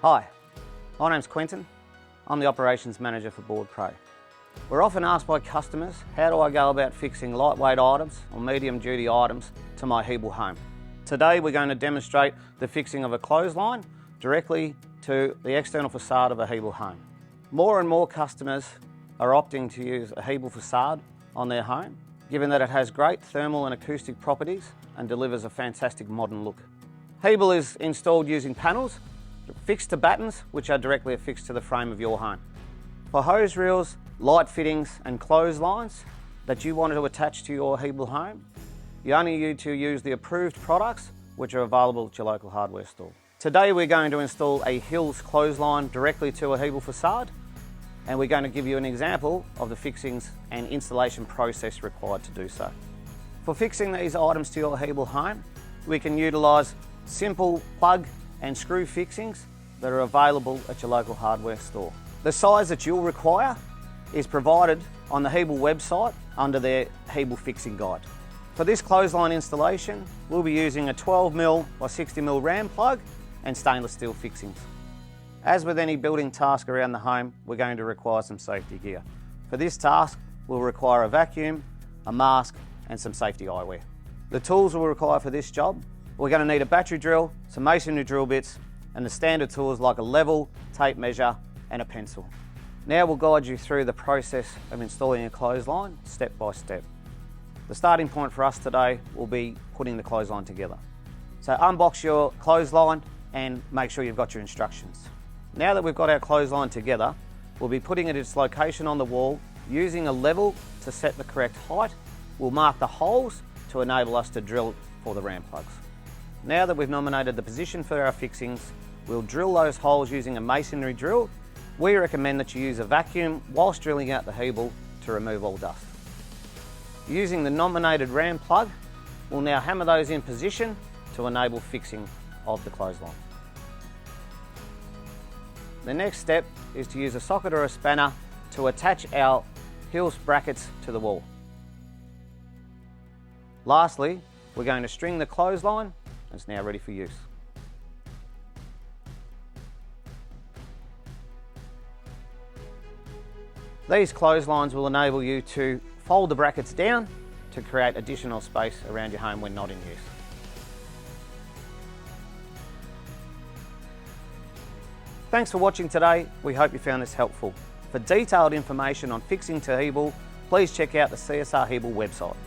Hi, my name's Quentin. I'm the Operations Manager for Board Pro. We're often asked by customers, how do I go about fixing lightweight items or medium duty items to my Hebel home? Today we're going to demonstrate the fixing of a clothesline directly to the external facade of a Hebel home. More and more customers are opting to use a Hebel facade on their home, given that it has great thermal and acoustic properties and delivers a fantastic modern look. Hebel is installed using panels fixed to battens which are directly affixed to the frame of your home. For hose reels, light fittings and clotheslines that you want to attach to your Hebel home, you only need to use the approved products which are available at your local hardware store. Today we're going to install a Hills clothesline directly to a Hebel facade, and we're going to give you an example of the fixings and installation process required to do so. For fixing these items to your Hebel home, we can utilise simple plug and screw fixings that are available at your local hardware store. The size that you'll require is provided on the Hebel website under their Hebel fixing guide. For this clothesline installation, we'll be using a 12mm by 60mm ram plug and stainless steel fixings. As with any building task around the home, we're going to require some safety gear. For this task, we'll require a vacuum, a mask and some safety eyewear. The tools we'll require for this job: we're going to need a battery drill, some masonry drill bits, and the standard tools like a level, tape measure, and a pencil. Now we'll guide you through the process of installing a clothesline step by step. The starting point for us today will be putting the clothesline together. So unbox your clothesline and make sure you've got your instructions. Now that we've got our clothesline together, we'll be putting it at its location on the wall, using a level to set the correct height. We'll mark the holes to enable us to drill for the ram plugs. Now that we've nominated the position for our fixings, we'll drill those holes using a masonry drill. We recommend that you use a vacuum whilst drilling out the Hebel to remove all dust. Using the nominated ram plug, we'll now hammer those in position to enable fixing of the clothesline. The next step is to use a socket or a spanner to attach our Hills brackets to the wall. Lastly, we're going to string the clothesline. It's now ready for use. These clotheslines will enable you to fold the brackets down to create additional space around your home when not in use. Thanks for watching today. We hope you found this helpful. For detailed information on fixing to Hebel, please check out the CSR Hebel website.